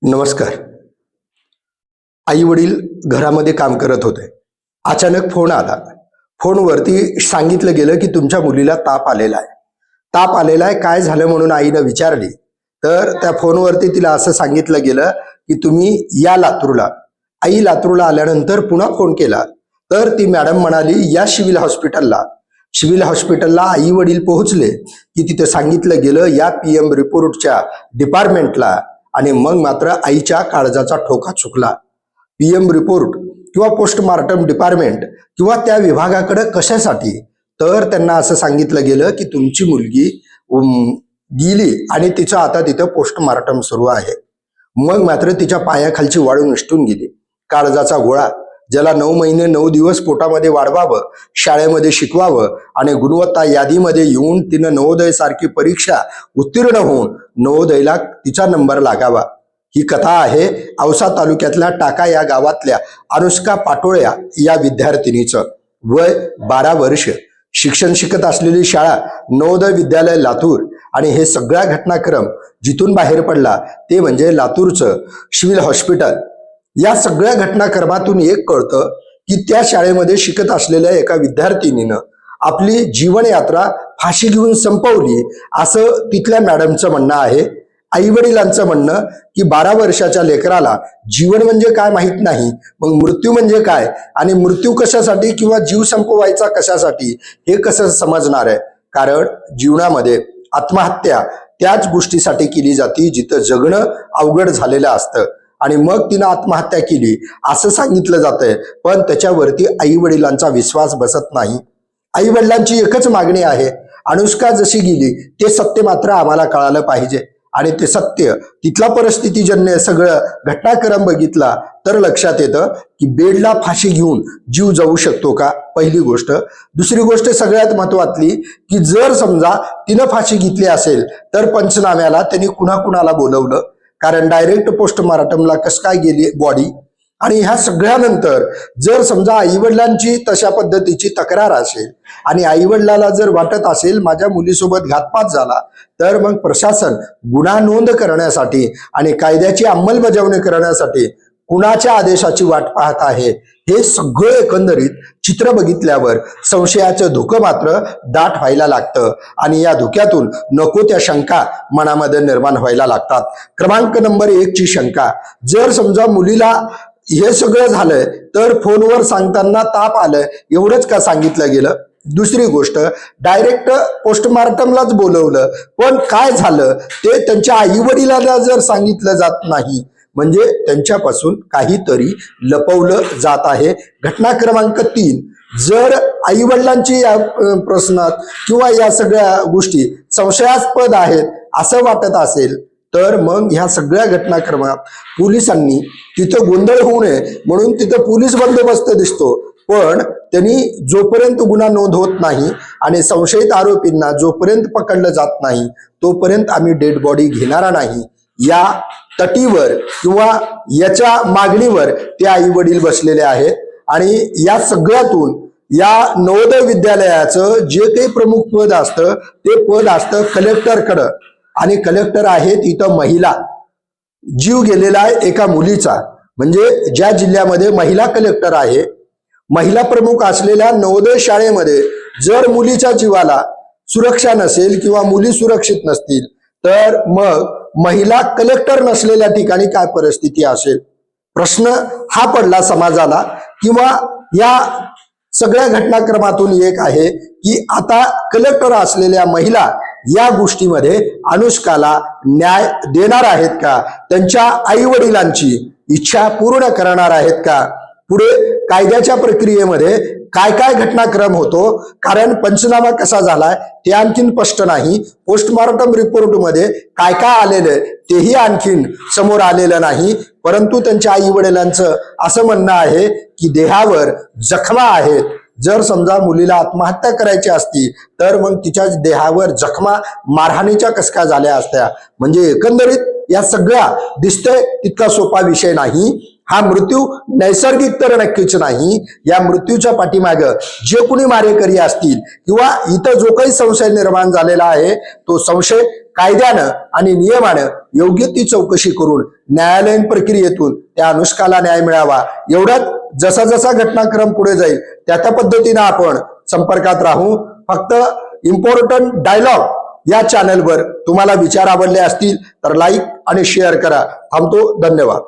नमस्कार. आई वडील घरामध्ये काम करत होते. अचानक फोन आला. फोनवरती सांगितलं गेलं की तुमच्या मुलीला ताप आलेला आहे. ताप आलेला आहे, काय झालं म्हणून आईनं विचारली. तर त्या फोनवरती तिला असं सांगितलं गेलं की तुम्ही या लातूरला. आई लातूरला आल्यानंतर पुन्हा फोन केला तर ती मॅडम म्हणाली या सिव्हिल हॉस्पिटलला. सिव्हिल हॉस्पिटलला आई वडील पोहोचले की तिथे सांगितलं गेलं या PM रिपोर्टच्या डिपार्टमेंटला. आणि मग मात्र आईच्या काळजाचा ठोका चुकला. PM रिपोर्ट किंवा पोस्टमार्टम डिपार्टमेंट किंवा त्या विभागाकडे कशासाठी, तर त्यांना असं सांगितलं गेलं की तुमची मुलगी गेली आणि तिचं आता तिथं पोस्टमार्टम सुरू आहे. मग मात्र तिच्या पायाखालची वाळू निसटून गेली. काळजाचा गोळा, ज्याला 9 महिने 9 दिवस पोटामध्ये वाढवावं, शाळेमध्ये शिकवावं आणि गुणवत्ता यादीमध्ये येऊन तिनं नवोदय सारखी परीक्षा उत्तीर्ण होऊन नवोदयला तिचा नंबर लागावा. ही कथा आहे औसा तालुक्यातल्या टाका या गावातल्या अनुष्का पाटोळ्या या विद्यार्थिनीचं. वय 12 वर्ष, शिक्षण शिकत असलेली शाळा नवोदय विद्यालय लातूर. आणि हे सगळा घटनाक्रम जिथून बाहेर पडला ते म्हणजे लातूरचं सिव्हिल हॉस्पिटल. या सगळ्या घटनाक्रमातून एक कळतं की त्या शाळेमध्ये शिकत असलेल्या एका विद्यार्थिनीनं आपली जीवनयात्रा फाशी घेऊन संपवली, असं तिथल्या मॅडमचं म्हणणं आहे. आई वडिलांचं म्हणणं की 12 वर्षाच्या लेकराला जीवन म्हणजे काय माहित नाही, मग मृत्यू म्हणजे काय आणि मृत्यू कशासाठी किंवा जीव संपवायचा कशासाठी हे कसं समजणार आहे. कारण जीवनामध्ये आत्महत्या त्याच गोष्टीसाठी केली जाते जिथं जगणं अवघड झालेलं असतं आणि मग तिनं आत्महत्या केली असं सांगितलं जातंय. पण त्याच्यावरती आई वडिलांचा विश्वास बसत नाही. आई वडिलांची एकच मागणी आहे, अनुष्का जशी गेली ते सत्य मात्र आम्हाला कळालं पाहिजे. आणि ते सत्य तिथला परिस्थितीजन्य सगळं घटनाक्रम बघितला तर लक्षात येतं की बेडला फाशी घेऊन जीव जाऊ शकतो का, पहिली गोष्ट. दुसरी गोष्ट सगळ्यात महत्वाची की जर समजा तिनं फाशी घेतली असेल तर पंचनाम्याला त्यांनी कुणाला बोलवलं, कारण डायरेक्ट पोस्टमार्टमला कसं काय गेली बॉडी. आणि ह्या सगळ्यानंतर जर समजा आईवडिलांची तशा पद्धतीची तक्रार असेल आणि आईवडिलाला जर वाटत असेल माझ्या मुलीसोबत घातपात झाला, तर मग प्रशासन गुन्हा नोंद करण्यासाठी आणि कायद्याची अंमलबजावणी करण्यासाठी कुणाच्या आदेशाची वाट पाहत आहे, हे सगळं एकंदरीत चित्र बघितल्यावर संशयाचं धुकं मात्र दाट व्हायला लागतं आणि या धुक्यातून नको त्या शंका मनामध्ये निर्माण व्हायला लागतात. क्रमांक नंबर 1 ची शंका, जर समजा मुलीला हे सगळं झालंय तर फोनवर सांगताना ताप आलंय एवढंच का सांगितलं गेलं. दुसरी गोष्ट, डायरेक्ट पोस्टमार्टमलाच बोलवलं, पण काय झालं ते त्यांच्या आई वडिलांना जर सांगितलं जात नाही, म्हणजे त्यांच्यापासून काहीतरी लपवलं जात आहे. घटना क्रमांक 3, जर आई वडिलांची या प्रश्नात किंवा या सगळ्या गोष्टी संशयास्पद आहेत असं वाटत असेल तर मग ह्या सगळ्या घटनाक्रमात पोलिसांनी तिथं गोंधळ होऊ नये म्हणून तिथं पोलीस बंदोबस्त दिसतो. पण त्यांनी जोपर्यंत गुन्हा नोंद होत नाही आणि संशयित आरोपींना जोपर्यंत पकडलं जात नाही तोपर्यंत आम्ही डेड बॉडी घेणारा नाही, या तटीवर किंवा याच्या मागणीवर ते आई वडील बसलेले आहेत. आणि या सगळ्यातून या नवोदय विद्यालयाचं जे काही प्रमुख पद असतं ते पद असतं कलेक्टरकडं. आणि कलेक्टर आहे तिथं महिला. जीव गेलेला आहे एका मुलीचा, म्हणजे ज्या जिल्ह्यामध्ये महिला कलेक्टर आहे, महिला प्रमुख असलेल्या नवोदय शाळेमध्ये जर मुलीच्या जीवाला सुरक्षा नसेल किंवा मुली सुरक्षित नसतील तर मग महिला कलेक्टर नसलेल्या ठिकाणी काय परिस्थिती असेल. प्रश्न हा पडला समाजाला. किंवा या सगळ्या घटनाक्रमातून एक आहे की आता कलेक्टर असलेल्या महिला या गोष्टीमध्ये अनुष्काला न्याय देणार आहेत का, त्यांच्या आई वडिलांची इच्छा पूर्ण करणार आहेत का. पुढे कायद्याच्या प्रक्रियेमध्ये काय काय घटनाक्रम होतो, कारण पंचनामा कसा झालाय ते आणखीन स्पष्ट नाही. पोस्टमार्टम रिपोर्टमध्ये काय काय आलेलं तेही आणखीन समोर आलेलं नाही. परंतु त्यांच्या आई वडिलांचं असं म्हणणं आहे की देहावर जखमा आहेत. जर समजा मुलीला आत्महत्या करायची असती तर मग तिच्या देहावर जखमा मारहाणीच्या कस काय झाल्या असत्या. म्हणजे एकंदरीत या सगळ्या दिसतंय तितका सोपा विषय नाही. हा मृत्यू नैसर्गिक तर नक्कीच नाही. या मृत्यूच्या पाठीमाग जे कोणी मारेकरी असतील किंवा इथं जो काही संशय निर्माण झालेला आहे तो संशय कायद्यानं आणि नियमानं योग्य ती चौकशी करून न्यायालयीन प्रक्रियेतून त्या अनुष्काला न्याय मिळावा. एवढ्यात जसा जसा घटनाक्रम पुढे जाईल त्या पद्धतीनं आपण संपर्कात राहू. फक्त इम्पॉर्टंट डायलॉग या चॅनलवर तुम्हाला विचार आवडले असतील तर लाईक आणि शेअर करा. थांबतो. धन्यवाद.